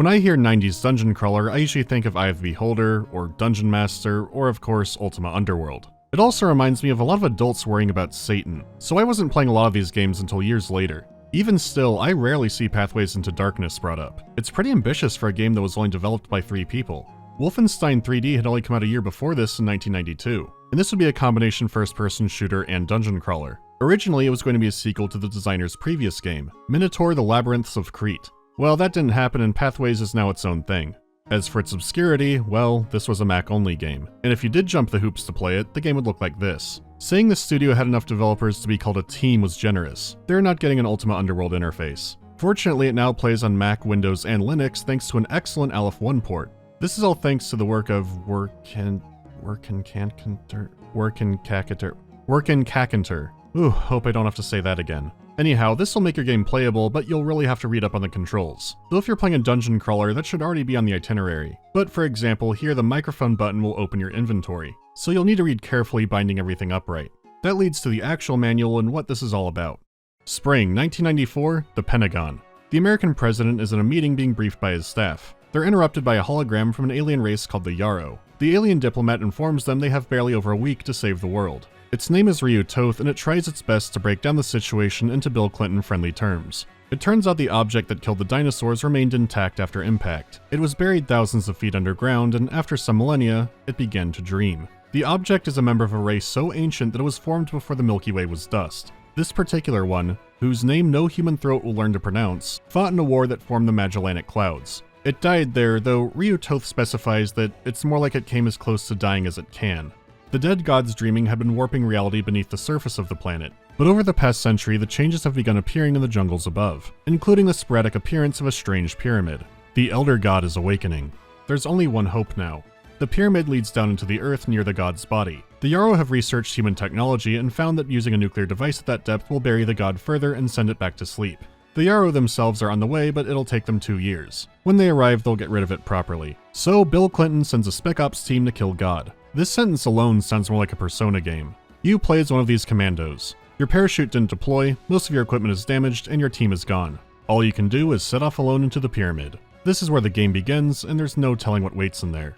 When I hear 90s dungeon crawler, I usually think of Eye of the Beholder, or Dungeon Master, or of course Ultima Underworld. It also reminds me of a lot of adults worrying about Satan, so I wasn't playing a lot of these games until years later. Even still, I rarely see Pathways into Darkness brought up. It's pretty ambitious for a game that was only developed by 3 people. Wolfenstein 3D had only come out a year before this in 1992, and this would be a combination first-person shooter and dungeon crawler. Originally, it was going to be a sequel to the designer's previous game, Minotaur: The Labyrinths of Crete. Well, that didn't happen, and Pathways is now its own thing. As for its obscurity, well, this was a Mac-only game, and if you did jump the hoops to play it, the game would look like this. Saying the studio had enough developers to be called a team was generous. They're not getting an Ultima Underworld interface. Fortunately, it now plays on Mac, Windows, and Linux thanks to an excellent Aleph 1 port. This is all thanks to the work of Workin-Kakanter. Ooh, hope I don't have to say that again. Anyhow, this will make your game playable, but you'll really have to read up on the controls. Though if you're playing a dungeon crawler, that should already be on the itinerary. But for example, here the microphone button will open your inventory, so you'll need to read carefully, binding everything upright. That leads to the actual manual and what this is all about. Spring 1994, the Pentagon. The American president is in a meeting being briefed by his staff. They're interrupted by a hologram from an alien race called the Yarrow. The alien diplomat informs them they have barely over a week to save the world. Its name is Ryu Toth, and it tries its best to break down the situation into Bill Clinton-friendly terms. It turns out the object that killed the dinosaurs remained intact after impact. It was buried thousands of feet underground, and after some millennia, it began to dream. The object is a member of a race so ancient that it was formed before the Milky Way was dust. This particular one, whose name no human throat will learn to pronounce, fought in a war that formed the Magellanic Clouds. It died there, though Ryu Toth specifies that it's more like it came as close to dying as it can. The dead gods dreaming had been warping reality beneath the surface of the planet, but over the past century the changes have begun appearing in the jungles above, including the sporadic appearance of a strange pyramid. The Elder God is awakening. There's only one hope now. The pyramid leads down into the earth near the god's body. The Yarrow have researched human technology and found that using a nuclear device at that depth will bury the god further and send it back to sleep. The Yarrow themselves are on the way, but it'll take them 2 years. When they arrive, they'll get rid of it properly. So Bill Clinton sends a Spec Ops team to kill God. This sentence alone sounds more like a Persona game. You play as one of these commandos. Your parachute didn't deploy, most of your equipment is damaged, and your team is gone. All you can do is set off alone into the pyramid. This is where the game begins, and there's no telling what waits in there.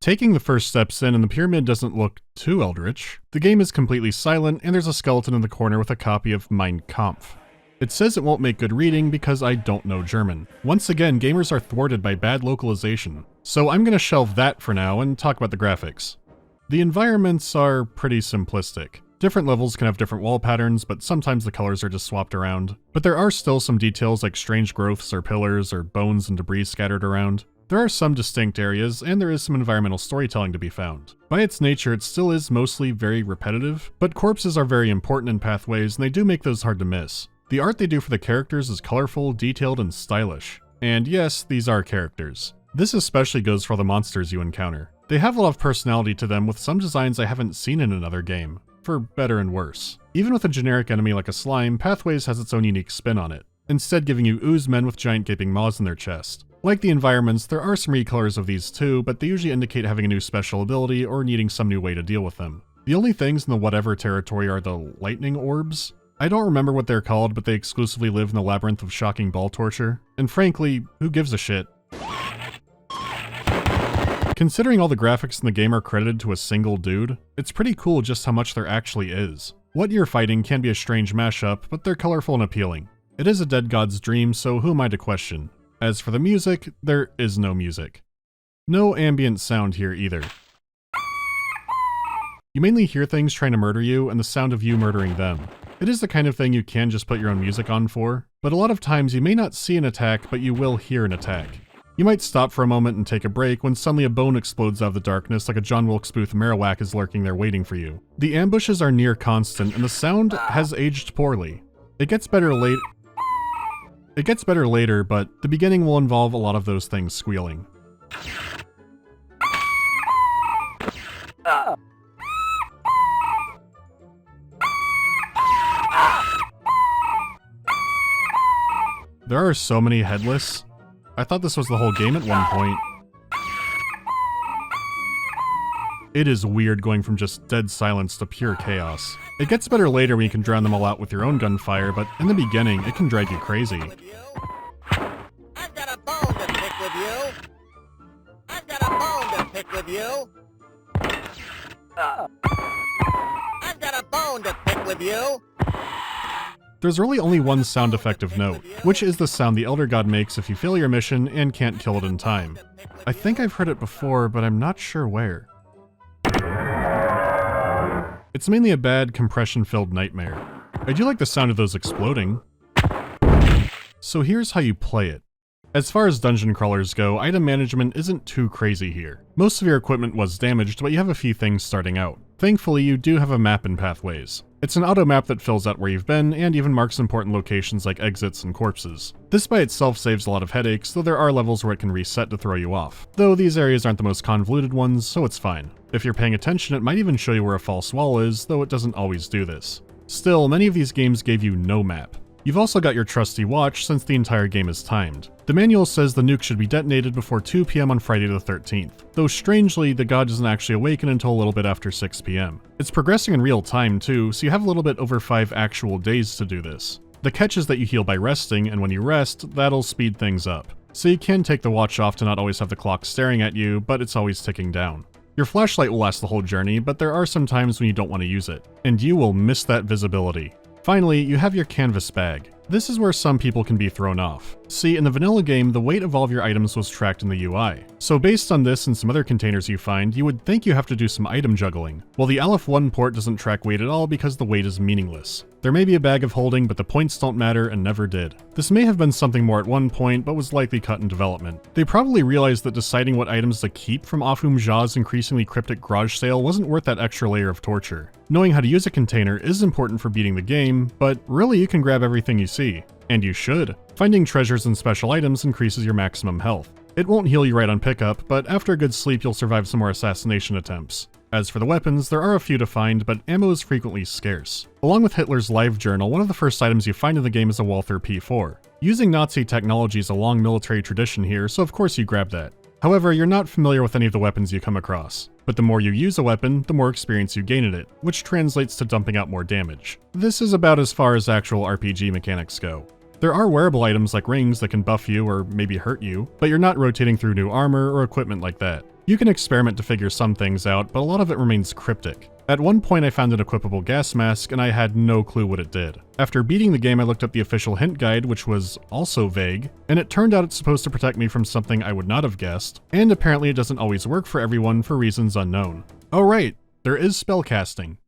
Taking the first steps in, and the pyramid doesn't look too eldritch. The game is completely silent, and there's a skeleton in the corner with a copy of Mein Kampf. It says it won't make good reading because I don't know German. Once again, gamers are thwarted by bad localization. So I'm gonna shelve that for now and talk about the graphics. The environments are pretty simplistic. Different levels can have different wall patterns, but sometimes the colors are just swapped around. But there are still some details like strange growths or pillars or bones and debris scattered around. There are some distinct areas, and there is some environmental storytelling to be found. By its nature, it still is mostly very repetitive, but corpses are very important in Pathways, and they do make those hard to miss. The art they do for the characters is colorful, detailed, and stylish. And yes, these are characters. This especially goes for all the monsters you encounter. They have a lot of personality to them, with some designs I haven't seen in another game, for better and worse. Even with a generic enemy like a slime, Pathways has its own unique spin on it, instead giving you ooze men with giant gaping maws in their chest. Like the environments, there are some recolors of these too, but they usually indicate having a new special ability or needing some new way to deal with them. The only things in the whatever territory are the lightning orbs. I don't remember what they're called, but they exclusively live in the labyrinth of shocking ball torture. And frankly, who gives a shit? Considering all the graphics in the game are credited to a single dude, it's pretty cool just how much there actually is. What you're fighting can be a strange mashup, but they're colorful and appealing. It is a dead god's dream, so who am I to question? As for the music, there is no music. No ambient sound here either. You mainly hear things trying to murder you and the sound of you murdering them. It is the kind of thing you can just put your own music on for, but a lot of times you may not see an attack, but you will hear an attack. You might stop for a moment and take a break when suddenly a bone explodes out of the darkness like a John Wilkes Booth Marowak is lurking there waiting for you. The ambushes are near constant and the sound has aged poorly. It gets better later, but the beginning will involve a lot of those things squealing. There are so many headless. I thought this was the whole game at one point. It is weird going from just dead silence to pure chaos. It gets better later when you can drown them all out with your own gunfire, but in the beginning, it can drive you crazy. pick with you. I've got a bone to pick with you. There's really only one sound effect of note, which is the sound the Elder God makes if you fail your mission and can't kill it in time. I think I've heard it before, but I'm not sure where. It's mainly a bad, compression-filled nightmare. I do like the sound of those exploding. So here's how you play it. As far as dungeon crawlers go, item management isn't too crazy here. Most of your equipment was damaged, but you have a few things starting out. Thankfully, you do have a map and pathways. It's an auto map that fills out where you've been, and even marks important locations like exits and corpses. This by itself saves a lot of headaches, though there are levels where it can reset to throw you off. Though these areas aren't the most convoluted ones, so it's fine. If you're paying attention, it might even show you where a false wall is, though it doesn't always do this. Still, many of these games gave you no map. You've also got your trusty watch since the entire game is timed. The manual says the nuke should be detonated before 2 PM on Friday the 13th, though strangely, the god doesn't actually awaken until a little bit after 6 PM. It's progressing in real time too, so you have a little bit over 5 actual days to do this. The catch is that you heal by resting, and when you rest, that'll speed things up. So you can take the watch off to not always have the clock staring at you, but it's always ticking down. Your flashlight will last the whole journey, but there are some times when you don't want to use it, and you will miss that visibility. Finally, you have your canvas bag. This is where some people can be thrown off. See, in the vanilla game, the weight of all of your items was tracked in the UI. So based on this and some other containers you find, you would think you have to do some item juggling. Well, the Aleph 1 port doesn't track weight at all because the weight is meaningless. There may be a bag of holding, but the points don't matter and never did. This may have been something more at one point, but was likely cut in development. They probably realized that deciding what items to keep from Afum Ja's increasingly cryptic garage sale wasn't worth that extra layer of torture. Knowing how to use a container is important for beating the game, but really you can grab everything you see. And you should. Finding treasures and special items increases your maximum health. It won't heal you right on pickup, but after a good sleep you'll survive some more assassination attempts. As for the weapons, there are a few to find, but ammo is frequently scarce. Along with Hitler's live journal, one of the first items you find in the game is a Walther P4. Using Nazi technology is a long military tradition here, so of course you grab that. However, you're not familiar with any of the weapons you come across. But the more you use a weapon, the more experience you gain at it, which translates to dumping out more damage. This is about as far as actual RPG mechanics go. There are wearable items like rings that can buff you or maybe hurt you, but you're not rotating through new armor or equipment like that. You can experiment to figure some things out, but a lot of it remains cryptic. At one point I found an equipable gas mask and I had no clue what it did. After beating the game I looked up the official hint guide, which was also vague, and it turned out it's supposed to protect me from something I would not have guessed, and apparently it doesn't always work for everyone for reasons unknown. Oh right, there is spellcasting.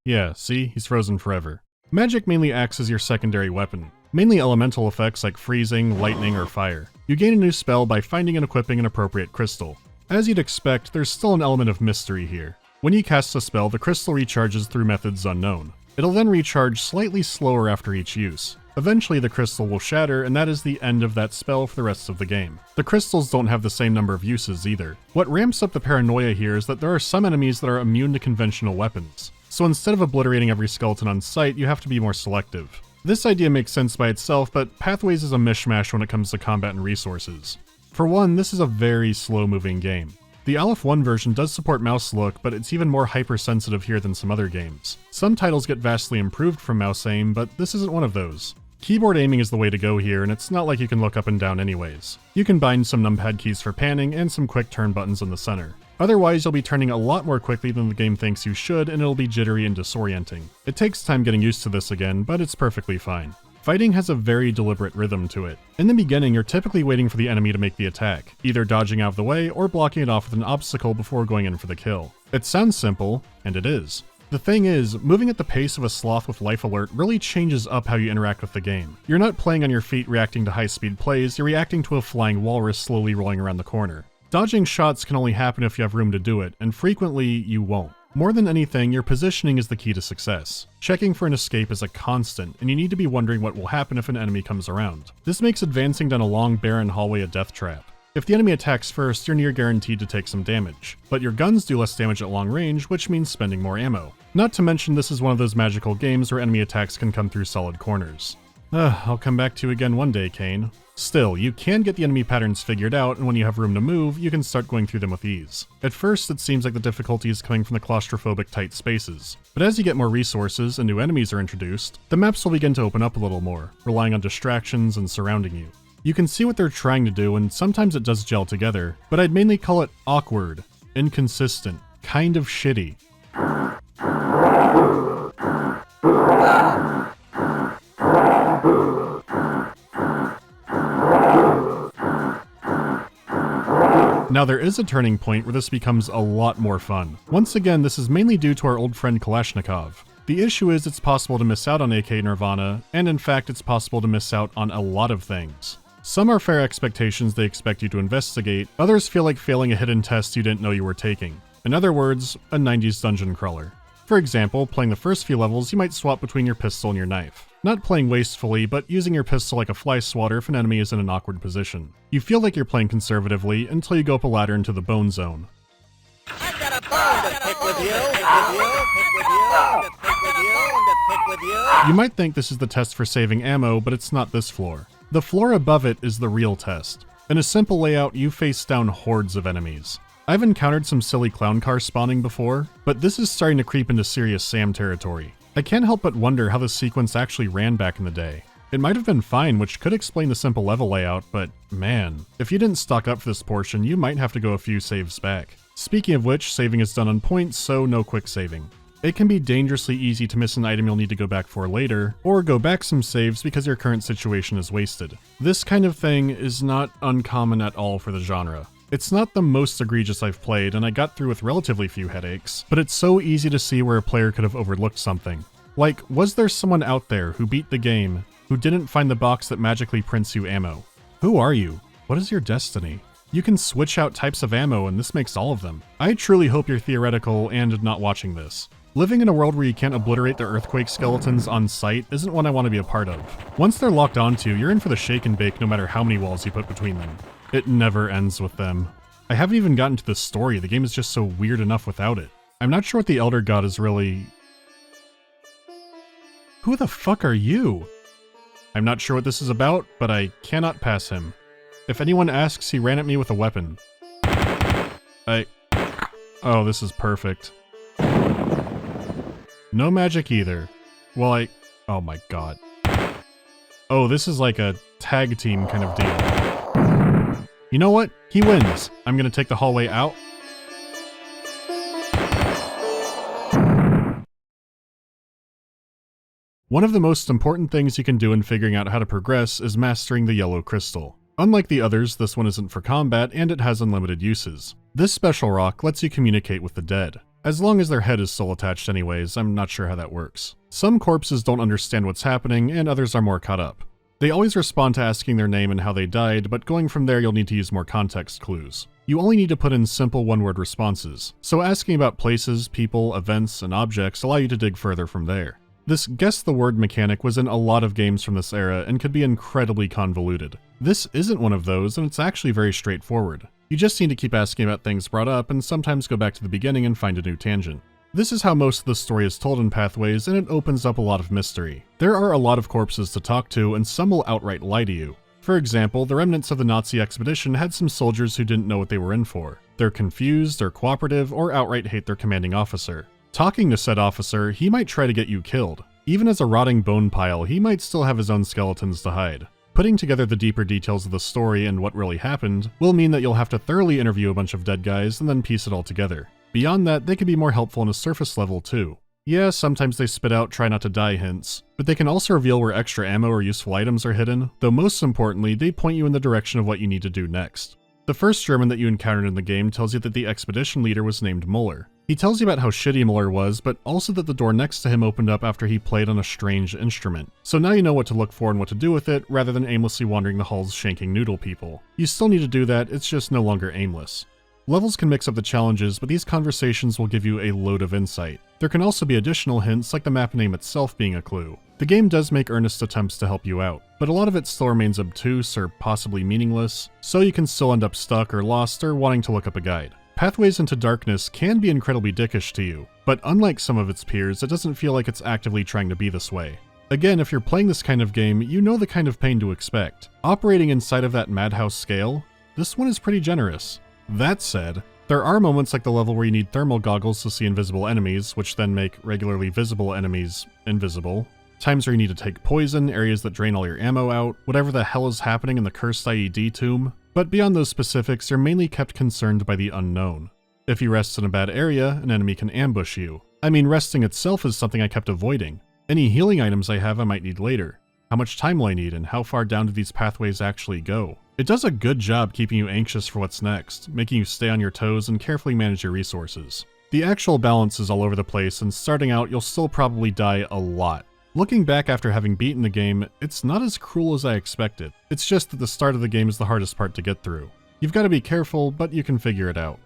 Yeah, see, he's frozen forever. Magic mainly acts as your secondary weapon. Mainly elemental effects like freezing, lightning, or fire. You gain a new spell by finding and equipping an appropriate crystal. As you'd expect, there's still an element of mystery here. When you cast a spell, the crystal recharges through methods unknown. It'll then recharge slightly slower after each use. Eventually the crystal will shatter, and that is the end of that spell for the rest of the game. The crystals don't have the same number of uses either. What ramps up the paranoia here is that there are some enemies that are immune to conventional weapons. So instead of obliterating every skeleton on sight, you have to be more selective. This idea makes sense by itself, but Pathways is a mishmash when it comes to combat and resources. For one, this is a very slow-moving game. The Aleph 1 version does support mouse look, but it's even more hypersensitive here than some other games. Some titles get vastly improved from mouse aim, but this isn't one of those. Keyboard aiming is the way to go here, and it's not like you can look up and down anyways. You can bind some numpad keys for panning and some quick turn buttons in the center. Otherwise, you'll be turning a lot more quickly than the game thinks you should, and it'll be jittery and disorienting. It takes time getting used to this again, but it's perfectly fine. Fighting has a very deliberate rhythm to it. In the beginning, you're typically waiting for the enemy to make the attack, either dodging out of the way or blocking it off with an obstacle before going in for the kill. It sounds simple, and it is. The thing is, moving at the pace of a sloth with life alert really changes up how you interact with the game. You're not playing on your feet reacting to high-speed plays, you're reacting to a flying walrus slowly rolling around the corner. Dodging shots can only happen if you have room to do it, and frequently, you won't. More than anything, your positioning is the key to success. Checking for an escape is a constant, and you need to be wondering what will happen if an enemy comes around. This makes advancing down a long, barren hallway a death trap. If the enemy attacks first, you're near guaranteed to take some damage. But your guns do less damage at long range, which means spending more ammo. Not to mention this is one of those magical games where enemy attacks can come through solid corners. I'll come back to you again one day, Kane. Still, you can get the enemy patterns figured out, and when you have room to move, you can start going through them with ease. At first, it seems like the difficulty is coming from the claustrophobic tight spaces, but as you get more resources and new enemies are introduced, the maps will begin to open up a little more, relying on distractions and surrounding you. You can see what they're trying to do, and sometimes it does gel together, but I'd mainly call it awkward, inconsistent, kind of shitty. Now there is a turning point where this becomes a lot more fun. Once again, this is mainly due to our old friend Kalashnikov. The issue is it's possible to miss out on AK Nirvana, and in fact it's possible to miss out on a lot of things. Some are fair expectations they expect you to investigate, others feel like failing a hidden test you didn't know you were taking. In other words, a 90s dungeon crawler. For example, playing the first few levels, you might swap between your pistol and your knife. Not playing wastefully, but using your pistol like a fly swatter if an enemy is in an awkward position. You feel like you're playing conservatively until you go up a ladder into the bone zone. I've got a bone to pick with you. You might think this is the test for saving ammo, but it's not this floor. The floor above it is the real test. In a simple layout, you face down hordes of enemies. I've encountered some silly clown cars spawning before, but this is starting to creep into serious Sam territory. I can't help but wonder how this sequence actually ran back in the day. It might have been fine, which could explain the simple level layout, but man, if you didn't stock up for this portion, you might have to go a few saves back. Speaking of which, saving is done on points, so no quick saving. It can be dangerously easy to miss an item you'll need to go back for later, or go back some saves because your current situation is wasted. This kind of thing is not uncommon at all for the genre. It's not the most egregious I've played, and I got through with relatively few headaches, but it's so easy to see where a player could have overlooked something. Like, was there someone out there who beat the game, who didn't find the box that magically prints you ammo? Who are you? What is your destiny? You can switch out types of ammo, and this makes all of them. I truly hope you're theoretical and not watching this. Living in a world where you can't obliterate the earthquake skeletons on sight isn't one I want to be a part of. Once they're locked onto, you're in for the shake and bake no matter how many walls you put between them. It never ends with them. I haven't even gotten to the story, the game is just so weird enough without it. I'm not sure what the Elder God is really... Who the fuck are you? I'm not sure what this is about, but I cannot pass him. If anyone asks, he ran at me with a weapon. Oh, this is perfect. No magic either. Well, oh my god. Oh, this is like a tag team kind of deal. You know what? He wins. I'm gonna take the hallway out. One of the most important things you can do in figuring out how to progress is mastering the yellow crystal. Unlike the others, this one isn't for combat and it has unlimited uses. This special rock lets you communicate with the dead. As long as their head is still attached anyways, I'm not sure how that works. Some corpses don't understand what's happening and others are more caught up. They always respond to asking their name and how they died, but going from there you'll need to use more context clues. You only need to put in simple one-word responses, so asking about places, people, events, and objects allow you to dig further from there. This guess the word mechanic was in a lot of games from this era and could be incredibly convoluted. This isn't one of those, and it's actually very straightforward. You just need to keep asking about things brought up and sometimes go back to the beginning and find a new tangent. This is how most of the story is told in Pathways, and it opens up a lot of mystery. There are a lot of corpses to talk to, and some will outright lie to you. For example, the remnants of the Nazi expedition had some soldiers who didn't know what they were in for. They're confused, they're cooperative, or outright hate their commanding officer. Talking to said officer, he might try to get you killed. Even as a rotting bone pile, he might still have his own skeletons to hide. Putting together the deeper details of the story and what really happened will mean that you'll have to thoroughly interview a bunch of dead guys and then piece it all together. Beyond that, they can be more helpful on a surface level too. Yeah, sometimes they spit out try not to die hints, but they can also reveal where extra ammo or useful items are hidden, though most importantly, they point you in the direction of what you need to do next. The first German that you encountered in the game tells you that the expedition leader was named Muller. He tells you about how shitty Muller was, but also that the door next to him opened up after he played on a strange instrument. So now you know what to look for and what to do with it, rather than aimlessly wandering the halls shanking noodle people. You still need to do that, it's just no longer aimless. Levels can mix up the challenges, but these conversations will give you a load of insight. There can also be additional hints, like the map name itself being a clue. The game does make earnest attempts to help you out, but a lot of it still remains obtuse or possibly meaningless, so you can still end up stuck or lost or wanting to look up a guide. Pathways into Darkness can be incredibly dickish to you, but unlike some of its peers, it doesn't feel like it's actively trying to be this way. Again, if you're playing this kind of game, you know the kind of pain to expect. Operating inside of that madhouse scale, this one is pretty generous. That said, there are moments like the level where you need thermal goggles to see invisible enemies, which then make regularly visible enemies invisible. times where you need to take poison, areas that drain all your ammo out, whatever the hell is happening in the cursed IED tomb. But beyond those specifics, you're mainly kept concerned by the unknown. If you rest in a bad area, an enemy can ambush you. I mean, resting itself is something I kept avoiding. Any healing items I have I might need later. How much time will I need, and how far down do these pathways actually go? It does a good job keeping you anxious for what's next, making you stay on your toes and carefully manage your resources. The actual balance is all over the place, and starting out you'll still probably die a lot. Looking back after having beaten the game, it's not as cruel as I expected. It's just that the start of the game is the hardest part to get through. You've got to be careful, but you can figure it out.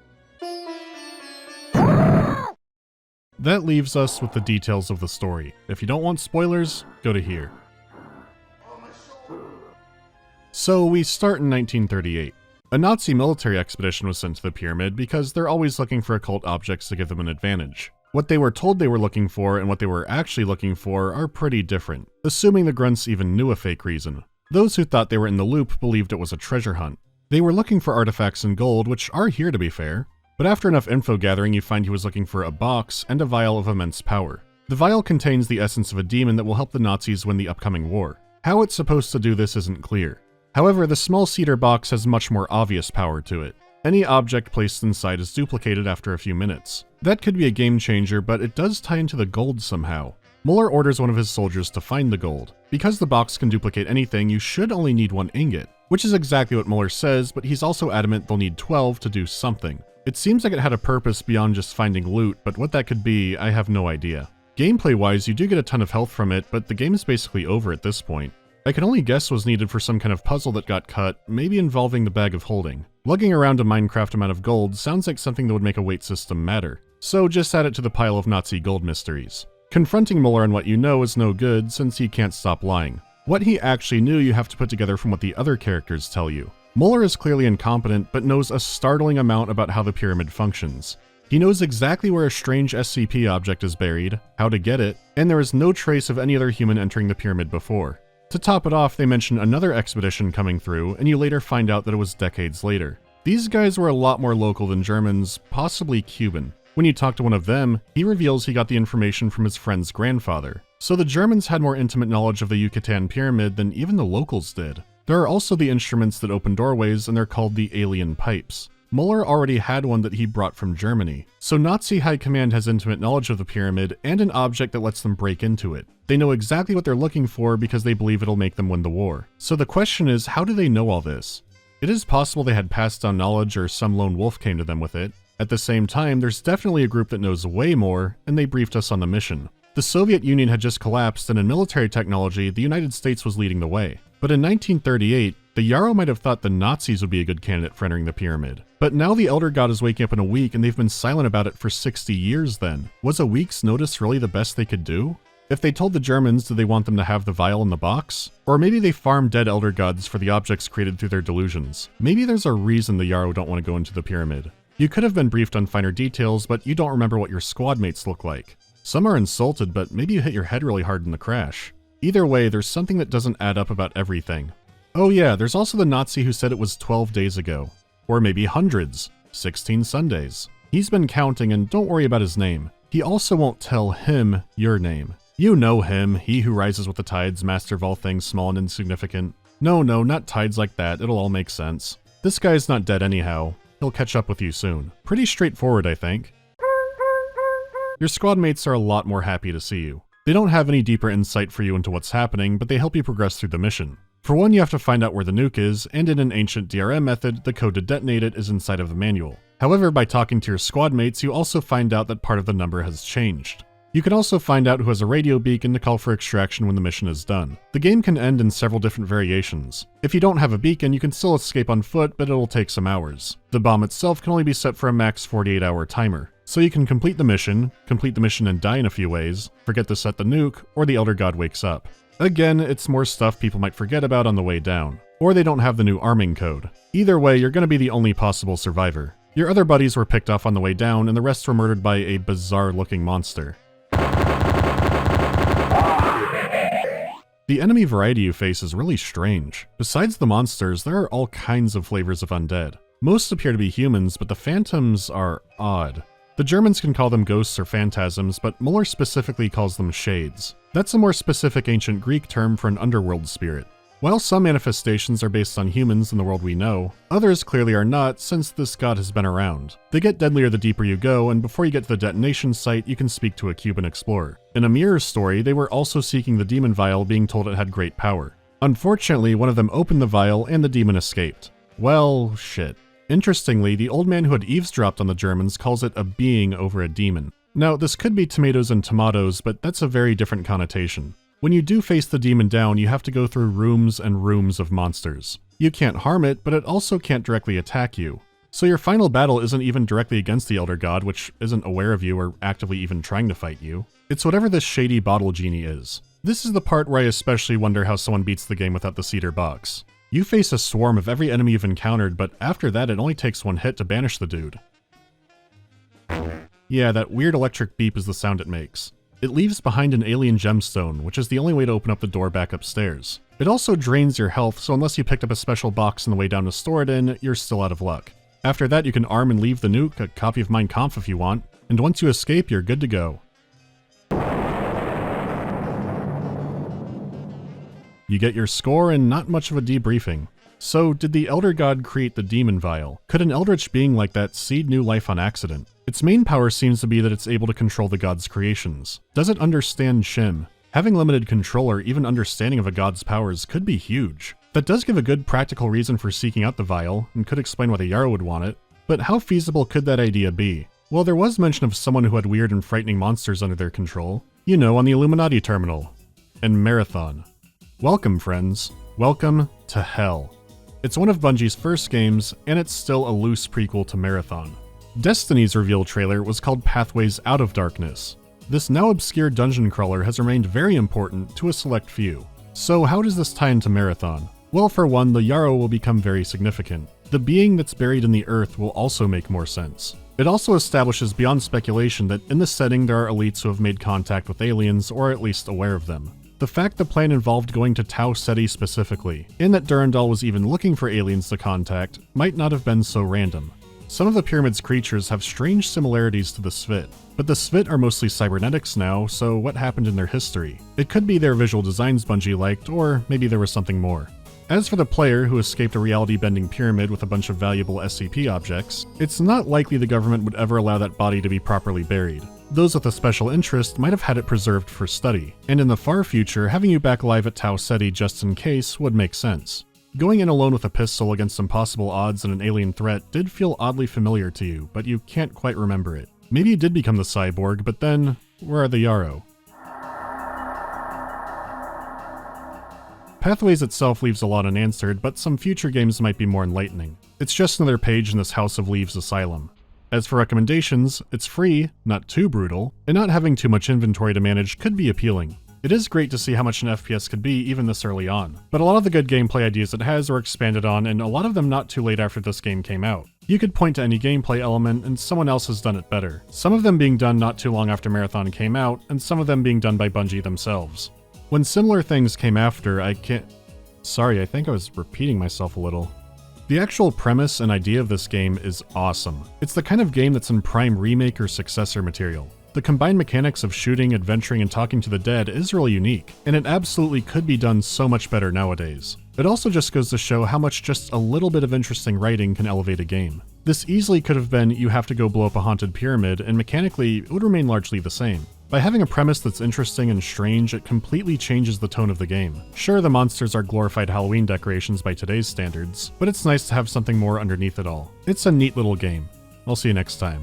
That leaves us with the details of the story. If you don't want spoilers, go to here. So we start in 1938. A Nazi military expedition was sent to the pyramid because they're always looking for occult objects to give them an advantage. What they were told they were looking for and what they were actually looking for are pretty different, assuming the grunts even knew a fake reason. Those who thought they were in the loop believed it was a treasure hunt. They were looking for artifacts and gold, which are here to be fair, but after enough info gathering you find he was looking for a box and a vial of immense power. The vial contains the essence of a demon that will help the Nazis win the upcoming war. How it's supposed to do this isn't clear. However, the small cedar box has much more obvious power to it. Any object placed inside is duplicated after a few minutes. That could be a game changer, but it does tie into the gold somehow. Muller orders one of his soldiers to find the gold. Because the box can duplicate anything, you should only need 1 ingot, which is exactly what Muller says, but he's also adamant they'll need 12 to do something. It seems like it had a purpose beyond just finding loot, but what that could be, I have no idea. Gameplay-wise, you do get a ton of health from it, but the game is basically over at this point. I can only guess was needed for some kind of puzzle that got cut, maybe involving the bag of holding. Lugging around a Minecraft amount of gold sounds like something that would make a weight system matter, so just add it to the pile of Nazi gold mysteries. Confronting Muller on what you know is no good since he can't stop lying. What he actually knew you have to put together from what the other characters tell you. Muller is clearly incompetent, but knows a startling amount about how the pyramid functions. He knows exactly where a strange SCP object is buried, how to get it, and there is no trace of any other human entering the pyramid before. To top it off, they mention another expedition coming through, and you later find out that it was decades later. These guys were a lot more local than Germans, possibly Cuban. When you talk to one of them, he reveals he got the information from his friend's grandfather. So the Germans had more intimate knowledge of the Yucatan Pyramid than even the locals did. There are also the instruments that open doorways, and they're called the alien pipes. Muller already had one that he brought from Germany. So Nazi High Command has intimate knowledge of the pyramid and an object that lets them break into it. They know exactly what they're looking for because they believe it'll make them win the war. So the question is, how do they know all this? It is possible they had passed down knowledge or some lone wolf came to them with it. At the same time, there's definitely a group that knows way more, and they briefed us on the mission. The Soviet Union had just collapsed, and in military technology, the United States was leading the way. But in 1938, the Yarrow might have thought the Nazis would be a good candidate for entering the pyramid. But now the Elder God is waking up in a week, and they've been silent about it for 60 years then. Was a week's notice really the best they could do? If they told the Germans, did they want them to have the vial in the box? Or maybe they farm dead Elder Gods for the objects created through their delusions. Maybe there's a reason the Yarrow don't want to go into the pyramid. You could have been briefed on finer details, but you don't remember what your squad mates look like. Some are insulted, but maybe you hit your head really hard in the crash. Either way, there's something that doesn't add up about everything. Oh yeah, there's also the Nazi who said it was 12 days ago. Or maybe hundreds. 16 Sundays. He's been counting, and don't worry about his name. He also won't tell him your name. You know him, he who rises with the tides, master of all things small and insignificant. No, not tides like that, it'll all make sense. This guy's not dead anyhow. He'll catch up with you soon. Pretty straightforward, I think. Your squad mates are a lot more happy to see you. They don't have any deeper insight for you into what's happening, but they help you progress through the mission. For one, you have to find out where the nuke is, and in an ancient DRM method, the code to detonate it is inside of the manual. However, by talking to your squad mates, you also find out that part of the number has changed. You can also find out who has a radio beacon to call for extraction when the mission is done. The game can end in several different variations. If you don't have a beacon, you can still escape on foot, but it'll take some hours. The bomb itself can only be set for a max 48-hour timer. So you can complete the mission and die in a few ways, forget to set the nuke, or the Elder God wakes up. Again, it's more stuff people might forget about on the way down. Or they don't have the new arming code. Either way, you're gonna be the only possible survivor. Your other buddies were picked off on the way down, and the rest were murdered by a bizarre-looking monster. The enemy variety you face is really strange. Besides the monsters, there are all kinds of flavors of undead. Most appear to be humans, but the phantoms are odd. The Germans can call them ghosts or phantasms, but Muller specifically calls them shades. That's a more specific ancient Greek term for an underworld spirit. While some manifestations are based on humans in the world we know, others clearly are not since this god has been around. They get deadlier the deeper you go, and before you get to the detonation site, you can speak to a Cuban explorer. In a mirror story, they were also seeking the demon vial, being told it had great power. Unfortunately, one of them opened the vial and the demon escaped. Well, shit. Interestingly, the old man who had eavesdropped on the Germans calls it a being over a demon. Now, this could be tomatoes and tomatoes, but that's a very different connotation. When you do face the demon down, you have to go through rooms and rooms of monsters. You can't harm it, but it also can't directly attack you. So your final battle isn't even directly against the Elder God, which isn't aware of you or actively even trying to fight you. It's whatever this shady bottle genie is. This is the part where I especially wonder how someone beats the game without the cedar box. You face a swarm of every enemy you've encountered, but after that it only takes one hit to banish the dude. Yeah, that weird electric beep is the sound it makes. It leaves behind an alien gemstone, which is the only way to open up the door back upstairs. It also drains your health, so unless you picked up a special box on the way down to store it in, you're still out of luck. After that, you can arm and leave the nuke, a copy of Mein Kampf if you want, and once you escape, you're good to go. You get your score and not much of a debriefing. So, did the Elder God create the demon vial? Could an eldritch being like that seed new life on accident? Its main power seems to be that it's able to control the god's creations. Does it understand Shim? Having limited control or even understanding of a god's powers could be huge. That does give a good practical reason for seeking out the vial, and could explain why the Yarrow would want it. But how feasible could that idea be? Well, there was mention of someone who had weird and frightening monsters under their control. You know, on the Illuminati terminal. And Marathon. Welcome, friends. Welcome to Hell. It's one of Bungie's first games, and it's still a loose prequel to Marathon. Destiny's reveal trailer was called Pathways Out of Darkness. This now obscure dungeon crawler has remained very important to a select few. So how does this tie into Marathon? Well, for one, the Yarrow will become very significant. The being that's buried in the earth will also make more sense. It also establishes beyond speculation that in this setting there are elites who have made contact with aliens, or at least aware of them. The fact the plan involved going to Tau Ceti specifically, and that Durandal was even looking for aliens to contact, might not have been so random. Some of the pyramid's creatures have strange similarities to the Svit, but the Svit are mostly cybernetics now, so what happened in their history? It could be their visual designs Bungie liked, or maybe there was something more. As for the player who escaped a reality-bending pyramid with a bunch of valuable SCP objects, it's not likely the government would ever allow that body to be properly buried. Those with a special interest might have had it preserved for study, and in the far future, having you back alive at Tau Ceti just in case would make sense. Going in alone with a pistol against impossible odds and an alien threat did feel oddly familiar to you, but you can't quite remember it. Maybe you did become the cyborg, but then, where are the Yarrow? Pathways itself leaves a lot unanswered, but some future games might be more enlightening. It's just another page in this House of Leaves asylum. As for recommendations, it's free, not too brutal, and not having too much inventory to manage could be appealing. It is great to see how much an FPS could be even this early on, but a lot of the good gameplay ideas it has were expanded on, and a lot of them not too late after this game came out. You could point to any gameplay element, and someone else has done it better. Some of them being done not too long after Marathon came out, and some of them being done by Bungie themselves. When similar things came after, I think I was repeating myself a little. The actual premise and idea of this game is awesome. It's the kind of game that's in prime remake or successor material. The combined mechanics of shooting, adventuring, and talking to the dead is really unique, and it absolutely could be done so much better nowadays. It also just goes to show how much just a little bit of interesting writing can elevate a game. This easily could have been you have to go blow up a haunted pyramid, and mechanically it would remain largely the same. By having a premise that's interesting and strange, it completely changes the tone of the game. Sure, the monsters are glorified Halloween decorations by today's standards, but it's nice to have something more underneath it all. It's a neat little game. I'll see you next time.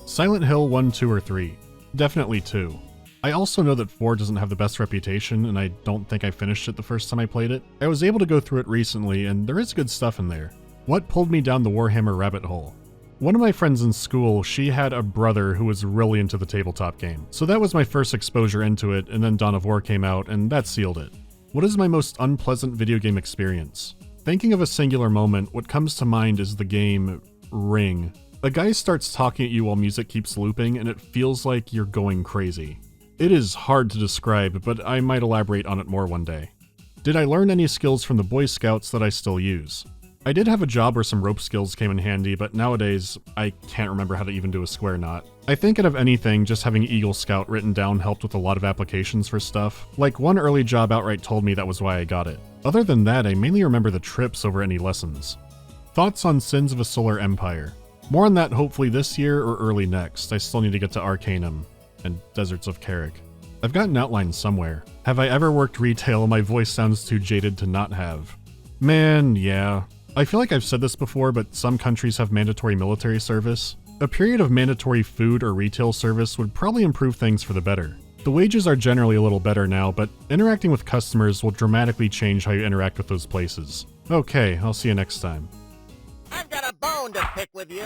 Silent Hill 1, 2, or 3? Definitely 2. I also know that 4 doesn't have the best reputation, and I don't think I finished it the first time I played it. I was able to go through it recently, and there is good stuff in there. What pulled me down the Warhammer rabbit hole? One of my friends in school, she had a brother who was really into the tabletop game. So that was my first exposure into it, and then Dawn of War came out, and that sealed it. What is my most unpleasant video game experience? Thinking of a singular moment, what comes to mind is the game Ring. A guy starts talking at you while music keeps looping, and it feels like you're going crazy. It is hard to describe, but I might elaborate on it more one day. Did I learn any skills from the Boy Scouts that I still use? I did have a job where some rope skills came in handy, but nowadays, I can't remember how to even do a square knot. I think out of anything, just having Eagle Scout written down helped with a lot of applications for stuff. Like, one early job outright told me that was why I got it. Other than that, I mainly remember the trips over any lessons. Thoughts on Sins of a Solar Empire? More on that hopefully this year or early next. I still need to get to Arcanum and Deserts of Carrick. I've got an outline somewhere. Have I ever worked retail? My voice sounds too jaded to not have. Man, yeah. I feel like I've said this before, but some countries have mandatory military service. A period of mandatory food or retail service would probably improve things for the better. The wages are generally a little better now, but interacting with customers will dramatically change how you interact with those places. Okay, I'll see you next time. I've got a bone to pick with you.